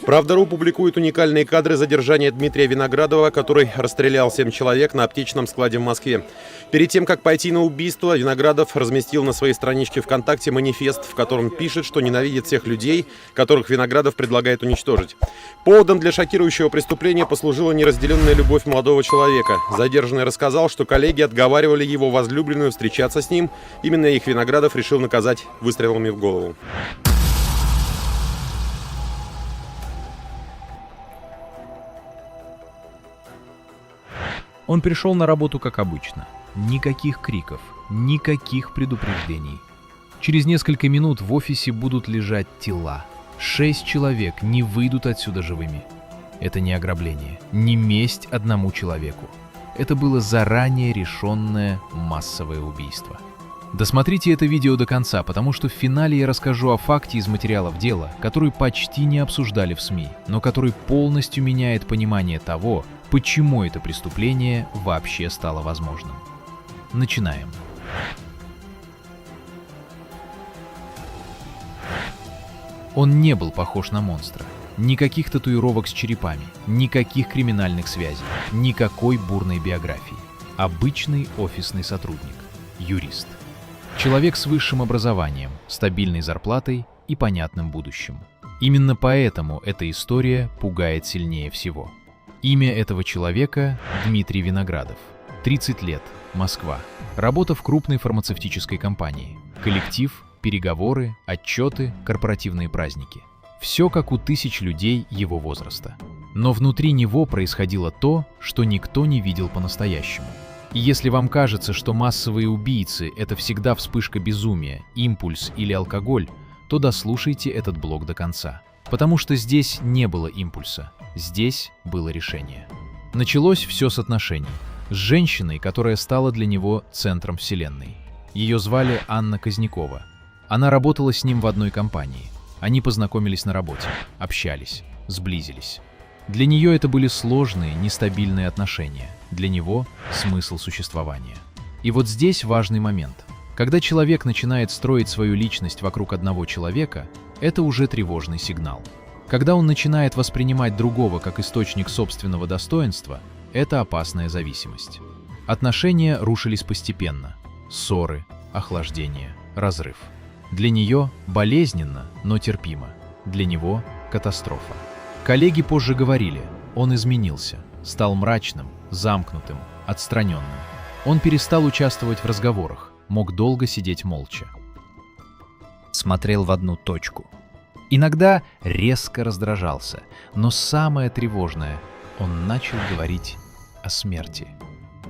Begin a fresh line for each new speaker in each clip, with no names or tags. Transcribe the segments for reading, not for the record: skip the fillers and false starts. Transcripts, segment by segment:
Правда.ру публикует уникальные кадры задержания Дмитрия Виноградова, который расстрелял 7 человек на аптечном складе в Москве. Перед тем, как пойти на убийство, Виноградов разместил на своей страничке ВКонтакте манифест, в котором пишет, что ненавидит всех людей, которых Виноградов предлагает уничтожить. Поводом для шокирующего преступления послужила неразделенная любовь молодого человека. Задержанный рассказал, что коллеги отговаривали его возлюбленную встречаться с ним. Именно их Виноградов решил наказать выстрелами в голову.
Он пришел на работу как обычно. Никаких криков, никаких предупреждений. Через несколько минут в офисе будут лежать тела. 6 человек не выйдут отсюда живыми. Это не ограбление, не месть одному человеку. Это было заранее решенное массовое убийство. Досмотрите это видео до конца, потому что в финале я расскажу о факте из материалов дела, который почти не обсуждали в СМИ, но который полностью меняет понимание того, почему это преступление вообще стало возможным. Начинаем. Он не был похож на монстра. Никаких татуировок с черепами, никаких криминальных связей, никакой бурной биографии. Обычный офисный сотрудник, юрист. Человек с высшим образованием, стабильной зарплатой и понятным будущим. Именно поэтому эта история пугает сильнее всего. Имя этого человека – Дмитрий Виноградов. 30 лет, Москва. Работа в крупной фармацевтической компании. Коллектив, переговоры, отчеты, корпоративные праздники. Все как у тысяч людей его возраста. Но внутри него происходило то, что никто не видел по-настоящему. И если вам кажется, что массовые убийцы – это всегда вспышка безумия, импульс или алкоголь, то дослушайте этот блог до конца. Потому что здесь не было импульса, здесь было решение. Началось все с отношений. С женщиной, которая стала для него центром вселенной. Ее звали Анна Кознякова. Она работала с ним в одной компании. Они познакомились на работе, общались, сблизились. Для нее это были сложные, нестабильные отношения. Для него – смысл существования. И вот здесь важный момент. Когда человек начинает строить свою личность вокруг одного человека, это уже тревожный сигнал. Когда он начинает воспринимать другого как источник собственного достоинства, это опасная зависимость. Отношения рушились постепенно. Ссоры, охлаждение, разрыв. Для нее болезненно, но терпимо. Для него – катастрофа. Коллеги позже говорили, он изменился, стал мрачным, замкнутым, отстраненным. Он перестал участвовать в разговорах, мог долго сидеть молча. Смотрел в одну точку. Иногда резко раздражался, но самое тревожное – он начал говорить о смерти.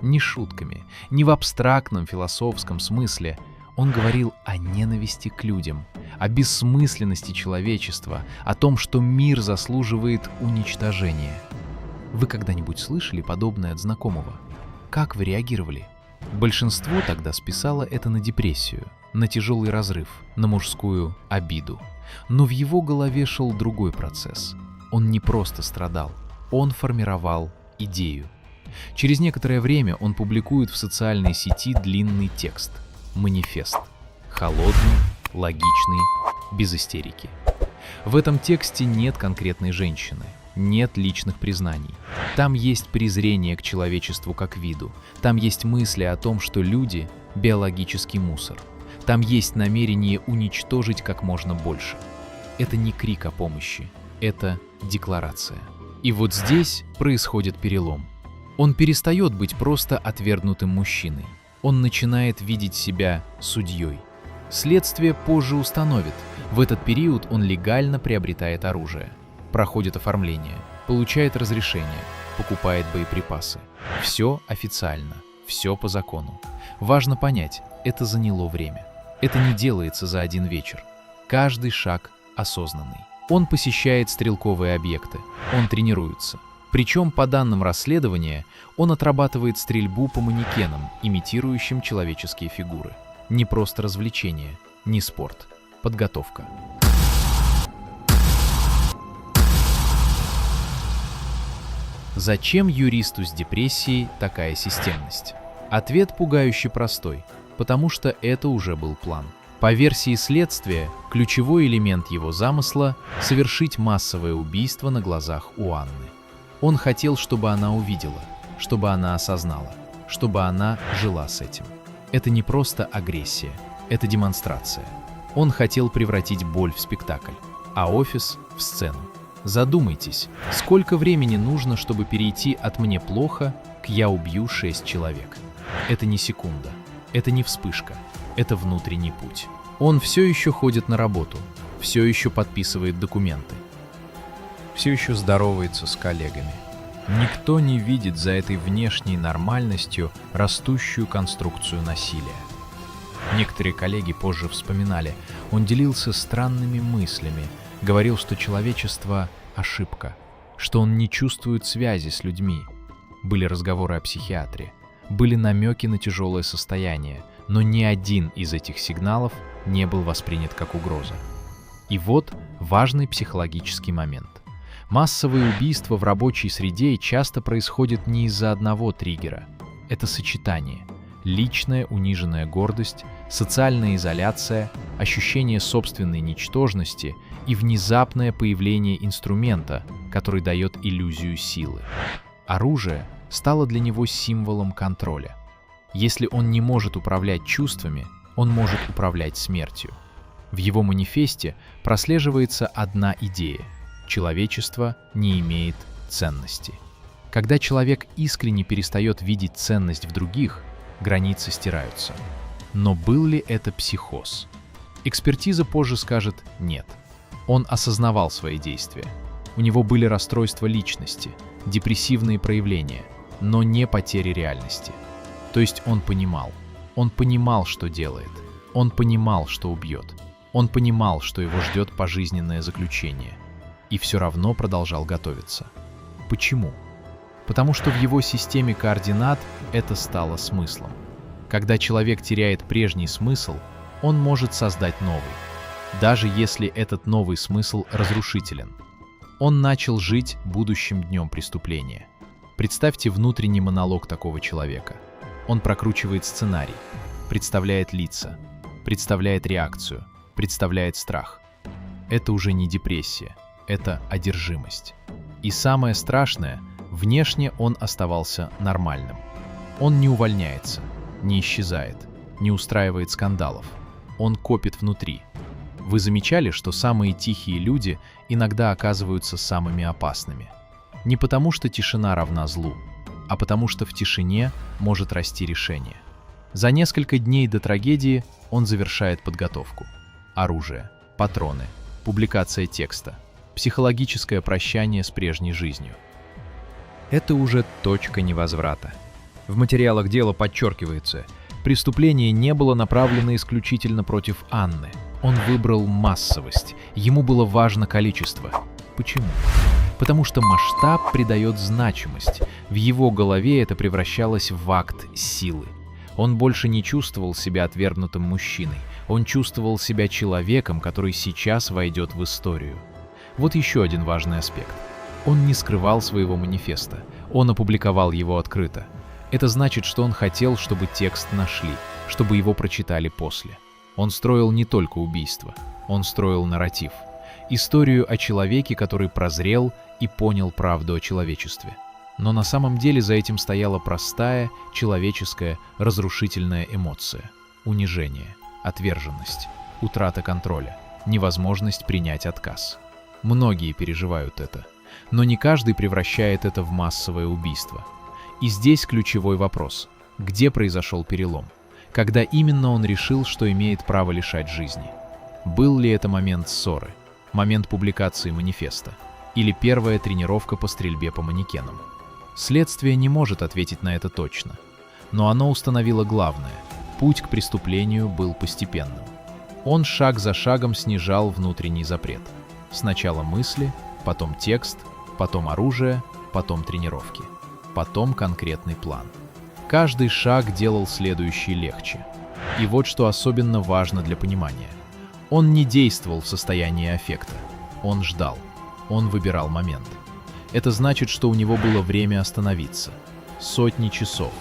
Не шутками, не в абстрактном философском смысле. Он говорил о ненависти к людям, о бессмысленности человечества, о том, что мир заслуживает уничтожения. Вы когда-нибудь слышали подобное от знакомого? Как вы реагировали? Большинство тогда списало это на депрессию, на тяжелый разрыв, на мужскую обиду. Но в его голове шел другой процесс. Он не просто страдал, он формировал идею. Через некоторое время он публикует в социальной сети длинный текст. Манифест. Холодный, логичный, без истерики. В этом тексте нет конкретной женщины, нет личных признаний. Там есть презрение к человечеству как виду. Там есть мысли о том, что люди – биологический мусор. Там есть намерение уничтожить как можно больше. Это не крик о помощи, это декларация. И вот здесь происходит перелом. Он перестает быть просто отвергнутым мужчиной. Он начинает видеть себя судьей. Следствие позже установит. В этот период он легально приобретает оружие, проходит оформление, получает разрешение, покупает боеприпасы. Все официально, все по закону. Важно понять, это заняло время. Это не делается за один вечер. Каждый шаг осознанный. Он посещает стрелковые объекты, он тренируется. Причем, по данным расследования, он отрабатывает стрельбу по манекенам, имитирующим человеческие фигуры. Не просто развлечение, не спорт, подготовка. Зачем юристу с депрессией такая системность? Ответ пугающе простой. Потому что это уже был план. По версии следствия, ключевой элемент его замысла — совершить массовое убийство на глазах у Анны. Он хотел, чтобы она увидела, чтобы она осознала, чтобы она жила с этим. Это не просто агрессия, это демонстрация. Он хотел превратить боль в спектакль, а офис — в сцену. Задумайтесь, сколько времени нужно, чтобы перейти от «мне плохо» к «я убью 6 человек». Это не секунда, это не вспышка, это внутренний путь. Он все еще ходит на работу, все еще подписывает документы, все еще здоровается с коллегами. Никто не видит за этой внешней нормальностью растущую конструкцию насилия. Некоторые коллеги позже вспоминали, он делился странными мыслями, говорил, что человечество — ошибка, что он не чувствует связи с людьми. Были разговоры о психиатре, были намеки на тяжелое состояние, но ни один из этих сигналов не был воспринят как угроза. И вот важный психологический момент. Массовые убийства в рабочей среде часто происходят не из-за одного триггера. Это сочетание. Личная униженная гордость, социальная изоляция, ощущение собственной ничтожности и внезапное появление инструмента, который дает иллюзию силы. Оружие стало для него символом контроля. Если он не может управлять чувствами, он может управлять смертью. В его манифесте прослеживается одна идея — человечество не имеет ценности. Когда человек искренне перестает видеть ценность в других, границы стираются. Но был ли это психоз? Экспертиза позже скажет «нет». Он осознавал свои действия. У него были расстройства личности, депрессивные проявления, но не потери реальности. То есть он понимал, что делает, он понимал, что убьет, он понимал, что его ждет пожизненное заключение, и все равно продолжал готовиться. Почему? Потому что в его системе координат это стало смыслом. Когда человек теряет прежний смысл, он может создать новый, даже если этот новый смысл разрушителен. Он начал жить будущим днем преступления. Представьте внутренний монолог такого человека. Он прокручивает сценарий, представляет лица, представляет реакцию, представляет страх. Это уже не депрессия, это одержимость. И самое страшное, внешне он оставался нормальным. Он не увольняется, не исчезает, не устраивает скандалов. Он копит внутри. Вы замечали, что самые тихие люди иногда оказываются самыми опасными? Не потому, что тишина равна злу, а потому что в тишине может расти решение. За несколько дней до трагедии он завершает подготовку. Оружие, патроны, публикация текста, психологическое прощание с прежней жизнью. Это уже точка невозврата. В материалах дела подчеркивается, преступление не было направлено исключительно против Анны. Он выбрал массовость, ему было важно количество. Почему? Потому что масштаб придает значимость. В его голове это превращалось в акт силы. Он больше не чувствовал себя отвергнутым мужчиной. Он чувствовал себя человеком, который сейчас войдет в историю. Вот еще один важный аспект. Он не скрывал своего манифеста. Он опубликовал его открыто. Это значит, что он хотел, чтобы текст нашли, чтобы его прочитали после. Он строил не только убийство. Он строил нарратив. Историю о человеке, который прозрел и понял правду о человечестве. Но на самом деле за этим стояла простая, человеческая, разрушительная эмоция. Унижение, отверженность, утрата контроля, невозможность принять отказ. Многие переживают это. Но не каждый превращает это в массовое убийство. И здесь ключевой вопрос. Где произошел перелом? Когда именно он решил, что имеет право лишать жизни? Был ли это момент ссоры? Момент публикации манифеста? Или первая тренировка по стрельбе по манекенам? Следствие не может ответить на это точно. Но оно установило главное. Путь к преступлению был постепенным. Он шаг за шагом снижал внутренний запрет. Сначала мысли, потом текст, потом оружие, потом тренировки, потом конкретный план. Каждый шаг делал следующий легче. И вот что особенно важно для понимания. Он не действовал в состоянии аффекта. Он ждал. Он выбирал момент. Это значит, что у него было время остановиться. Сотни часов.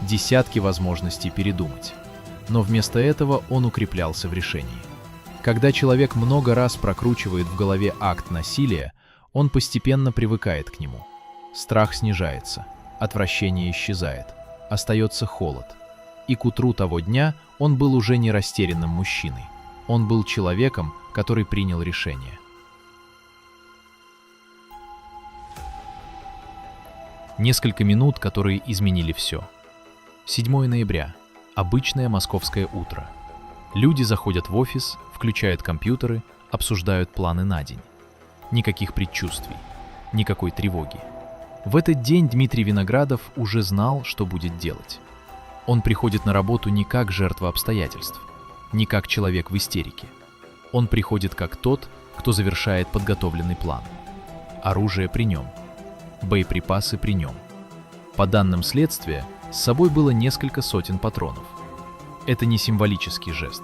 Десятки возможностей передумать. но вместо этого он укреплялся в решении. Когда человек много раз прокручивает в голове акт насилия, он постепенно привыкает к нему. Страх снижается, отвращение исчезает, остается холод. И к утру того дня он был уже не растерянным мужчиной. Он был человеком, который принял решение. Несколько минут, которые изменили все. 7 ноября. Обычное московское утро. Люди заходят в офис, включают компьютеры, обсуждают планы на день. Никаких предчувствий, никакой тревоги. В этот день Дмитрий Виноградов уже знал, что будет делать. Он приходит на работу не как жертва обстоятельств, не как человек в истерике. Он приходит как тот, кто завершает подготовленный план. Оружие при нем. Боеприпасы при нем. По данным следствия, с собой было несколько сотен патронов. Это не символический жест.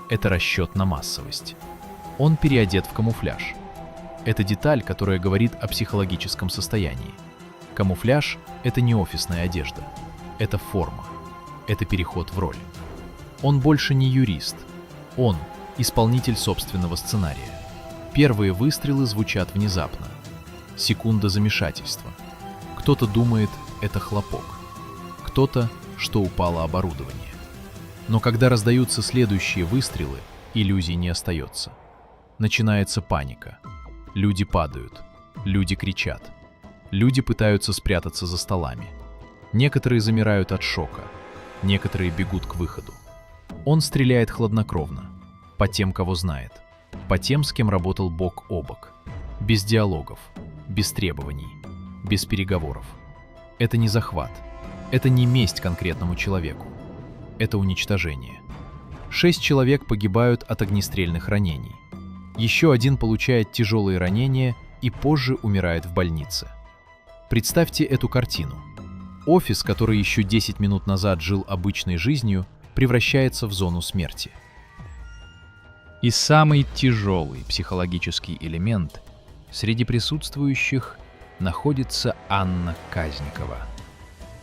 Это расчет на массовость. Он переодет в камуфляж. Это деталь, которая говорит о психологическом состоянии. Камуфляж — это не офисная одежда. Это форма. Это переход в роль. Он больше не юрист. Он — исполнитель собственного сценария. Первые выстрелы звучат внезапно. Секунда замешательства. Кто-то думает, это хлопок. Кто-то, что упало оборудование. Но когда раздаются следующие выстрелы, иллюзий не остается. Начинается паника. Люди падают. Люди кричат. Люди пытаются спрятаться за столами. Некоторые замирают от шока. Некоторые бегут к выходу. Он стреляет хладнокровно. По тем, кого знает. По тем, с кем работал бок о бок. Без диалогов. Без требований. Без переговоров. Это не захват. Это не месть конкретному человеку. Это уничтожение. 6 человек погибают от огнестрельных ранений. Еще один получает тяжелые ранения и позже умирает в больнице. Представьте эту картину. Офис, который еще 10 минут назад жил обычной жизнью, превращается в зону смерти. И самый тяжелый психологический элемент среди присутствующих находится Анна Казникова.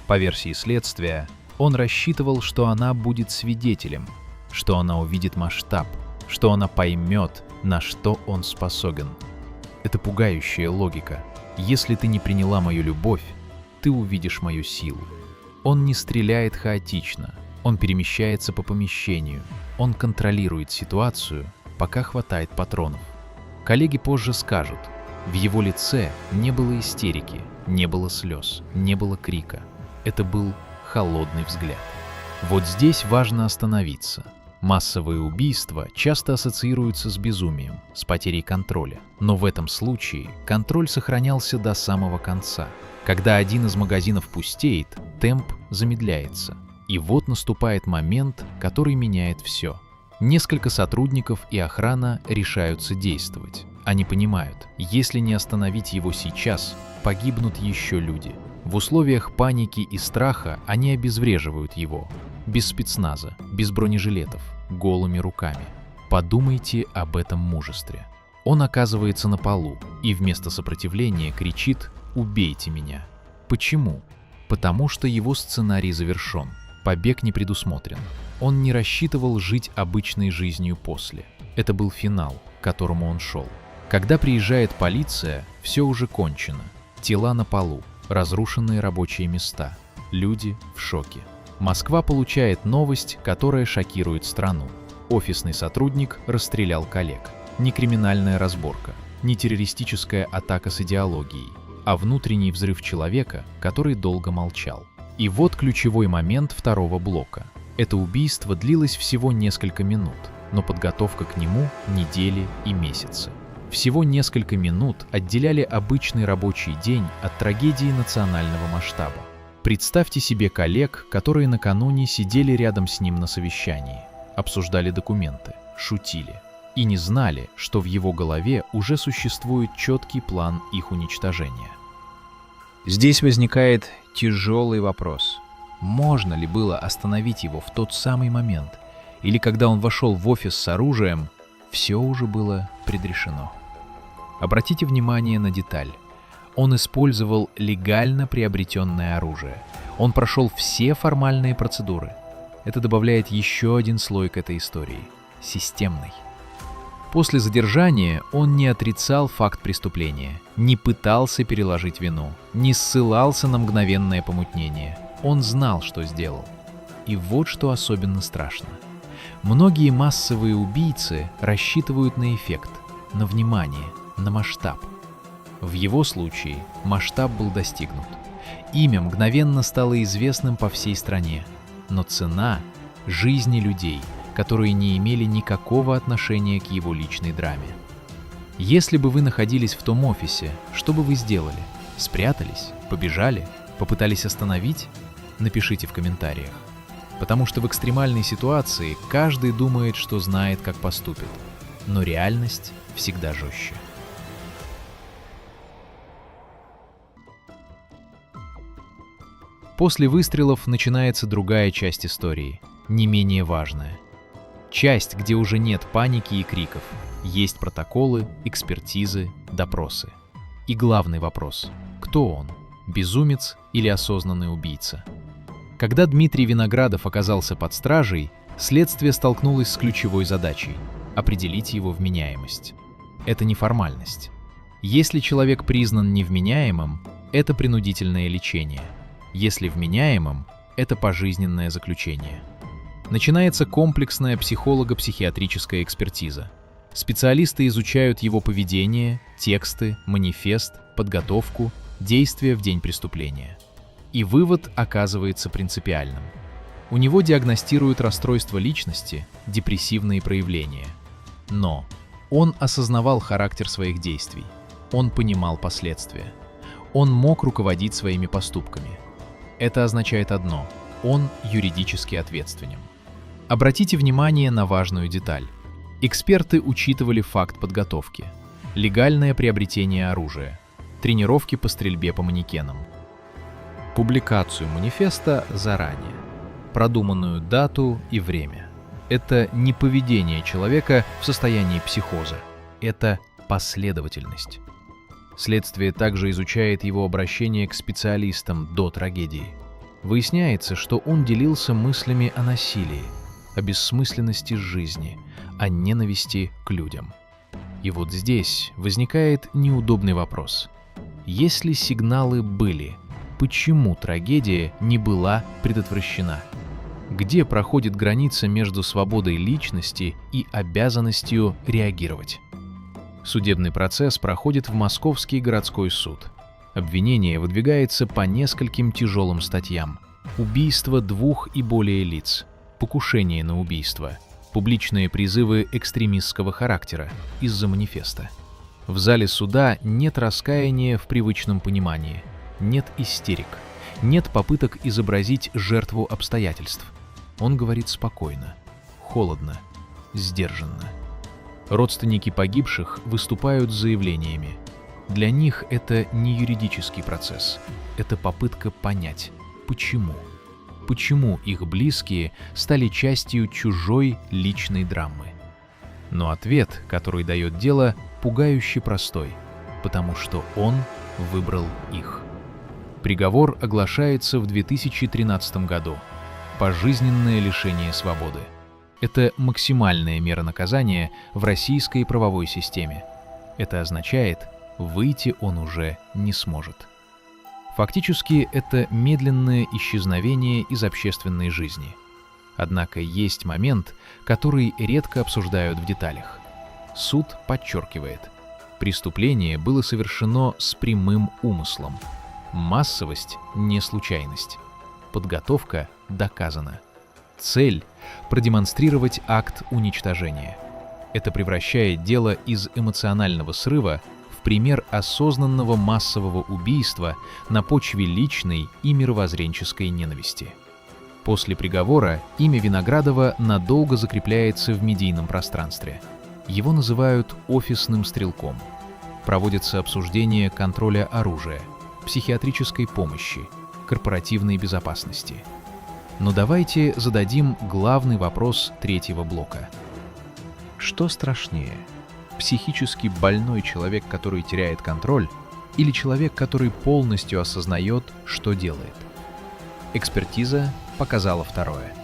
По версии следствия, он рассчитывал, что она будет свидетелем, что она увидит масштаб, что она поймет, на что он способен. Это пугающая логика. Если ты не приняла мою любовь, ты увидишь мою силу. Он не стреляет хаотично, он перемещается по помещению, он контролирует ситуацию, пока хватает патронов. Коллеги позже скажут, в его лице не было истерики, не было слез, не было крика. Это был холодный взгляд. Вот здесь важно остановиться. Массовые убийства часто ассоциируются с безумием, с потерей контроля. Но в этом случае контроль сохранялся до самого конца. Когда один из магазинов пустеет, темп замедляется. И вот наступает момент, который меняет все. Несколько сотрудников и охрана решаются действовать. Они понимают, если не остановить его сейчас, погибнут еще люди. В условиях паники и страха они обезвреживают его. Без спецназа, без бронежилетов, голыми руками. Подумайте об этом мужестве. Он оказывается на полу и вместо сопротивления кричит «Убейте меня». Почему? Потому что его сценарий завершен. Побег не предусмотрен. Он не рассчитывал жить обычной жизнью после. Это был финал, к которому он шел. Когда приезжает полиция, все уже кончено. Тела на полу, разрушенные рабочие места. Люди в шоке. Москва получает новость, которая шокирует страну. Офисный сотрудник расстрелял коллег. Не криминальная разборка, не террористическая атака с идеологией, а внутренний взрыв человека, который долго молчал. И вот ключевой момент второго блока. Это убийство длилось всего несколько минут, но подготовка к нему – недели и месяцы. Всего несколько минут отделяли обычный рабочий день от трагедии национального масштаба. Представьте себе коллег, которые накануне сидели рядом с ним на совещании, обсуждали документы, шутили и не знали, что в его голове уже существует четкий план их уничтожения. Здесь возникает тяжелый вопрос. Можно ли было остановить его в тот самый момент? Или когда он вошел в офис с оружием, все уже было предрешено? Обратите внимание на деталь. Он использовал легально приобретенное оружие. Он прошел все формальные процедуры. Это добавляет еще один слой к этой истории – системный. После задержания он не отрицал факт преступления, не пытался переложить вину, не ссылался на мгновенное помутнение. Он знал, что сделал. И вот что особенно страшно. Многие массовые убийцы рассчитывают на эффект, на внимание, на масштаб. В его случае масштаб был достигнут. Имя мгновенно стало известным по всей стране, но цена – жизни людей, которые не имели никакого отношения к его личной драме. Если бы вы находились в том офисе, что бы вы сделали? Спрятались? Побежали? Попытались остановить? Напишите в комментариях. Потому что в экстремальной ситуации каждый думает, что знает, как поступит. Но реальность всегда жестче. После выстрелов начинается другая часть истории, не менее важная. Часть, где уже нет паники и криков. Есть протоколы, экспертизы, допросы. И главный вопрос – кто он? Безумец или осознанный убийца? Когда Дмитрий Виноградов оказался под стражей, следствие столкнулось с ключевой задачей – определить его вменяемость. Это не формальность. Если человек признан невменяемым, это принудительное лечение. Если вменяемым, это пожизненное заключение. Начинается комплексная психолого-психиатрическая экспертиза. Специалисты изучают его поведение, тексты, манифест, подготовку, действия в день преступления. И вывод оказывается принципиальным. У него диагностируют расстройство личности, депрессивные проявления. Но он осознавал характер своих действий. Он понимал последствия. Он мог руководить своими поступками. Это означает одно – он юридически ответственен. Обратите внимание на важную деталь. Эксперты учитывали факт подготовки, легальное приобретение оружия, тренировки по стрельбе по манекенам, публикацию манифеста заранее, продуманную дату и время. Это не поведение человека в состоянии психоза, это последовательность. Следствие также изучает его обращение к специалистам до трагедии. Выясняется, что он делился мыслями о насилии, о бессмысленности жизни, о ненависти к людям. И вот здесь возникает неудобный вопрос. Если сигналы были, почему трагедия не была предотвращена? Где проходит граница между свободой личности и обязанностью реагировать? Судебный процесс проходит в Московский городской суд. Обвинение выдвигается по нескольким тяжелым статьям. Убийство 2 и более лиц, покушение на убийство, публичные призывы экстремистского характера из-за манифеста. В зале суда нет раскаяния в привычном понимании, нет истерик, нет попыток изобразить жертву обстоятельств. Он говорит спокойно, холодно, сдержанно. Родственники погибших выступают с заявлениями. Для них это не юридический процесс, это попытка понять, почему. Почему их близкие стали частью чужой личной драмы. Но ответ, который дает дело, пугающе простой, потому что он выбрал их. Приговор оглашается в 2013 году. Пожизненное лишение свободы. Это максимальная мера наказания в российской правовой системе. Это означает, выйти он уже не сможет. Фактически, это медленное исчезновение из общественной жизни. Однако есть момент, который редко обсуждают в деталях. Суд подчеркивает, преступление было совершено с прямым умыслом. Массовость – не случайность. Подготовка доказана. Цель – продемонстрировать акт уничтожения. Это превращает дело из эмоционального срыва в пример осознанного массового убийства на почве личной и мировоззренческой ненависти. После приговора имя Виноградова надолго закрепляется в медийном пространстве. Его называют «офисным стрелком». Проводятся обсуждения контроля оружия, психиатрической помощи, корпоративной безопасности. Но давайте зададим главный вопрос третьего блока. Что страшнее? Психически больной человек, который теряет контроль, или человек, который полностью осознает, что делает? Экспертиза показала второе.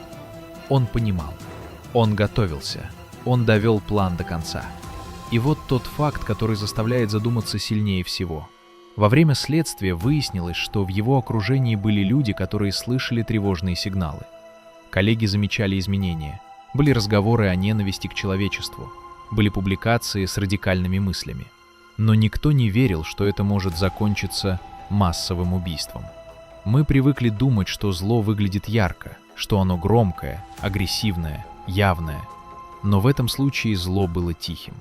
Он понимал. Он готовился. Он довел план до конца. И вот тот факт, который заставляет задуматься сильнее всего. Во время следствия выяснилось, что в его окружении были люди, которые слышали тревожные сигналы. Коллеги замечали изменения. Были разговоры о ненависти к человечеству. Были публикации с радикальными мыслями. Но никто не верил, что это может закончиться массовым убийством. Мы привыкли думать, что зло выглядит ярко, что оно громкое, агрессивное, явное. Но в этом случае зло было тихим.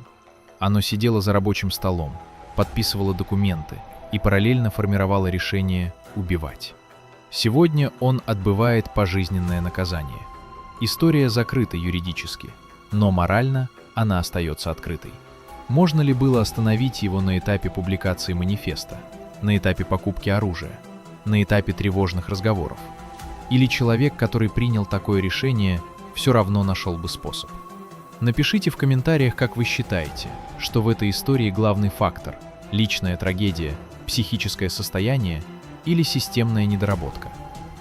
Оно сидело за рабочим столом, подписывало документы и параллельно формировало решение убивать. Сегодня он отбывает пожизненное наказание. История закрыта юридически, но морально она остается открытой. Можно ли было остановить его на этапе публикации манифеста, на этапе покупки оружия, на этапе тревожных разговоров? Или человек, который принял такое решение, все равно нашел бы способ? Напишите в комментариях, как вы считаете, что в этой истории главный фактор – личная трагедия, психическое состояние или системная недоработка.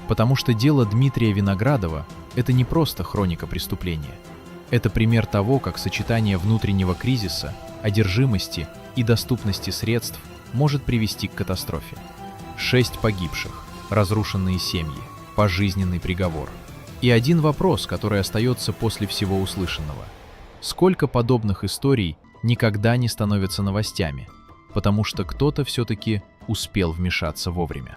Потому что дело Дмитрия Виноградова – это не просто хроника преступления. Это пример того, как сочетание внутреннего кризиса, одержимости и доступности средств может привести к катастрофе. 6 погибших, разрушенные семьи, пожизненный приговор. И один вопрос, который остается после всего услышанного. Сколько подобных историй никогда не становятся новостями, потому что кто-то все-таки успел вмешаться вовремя?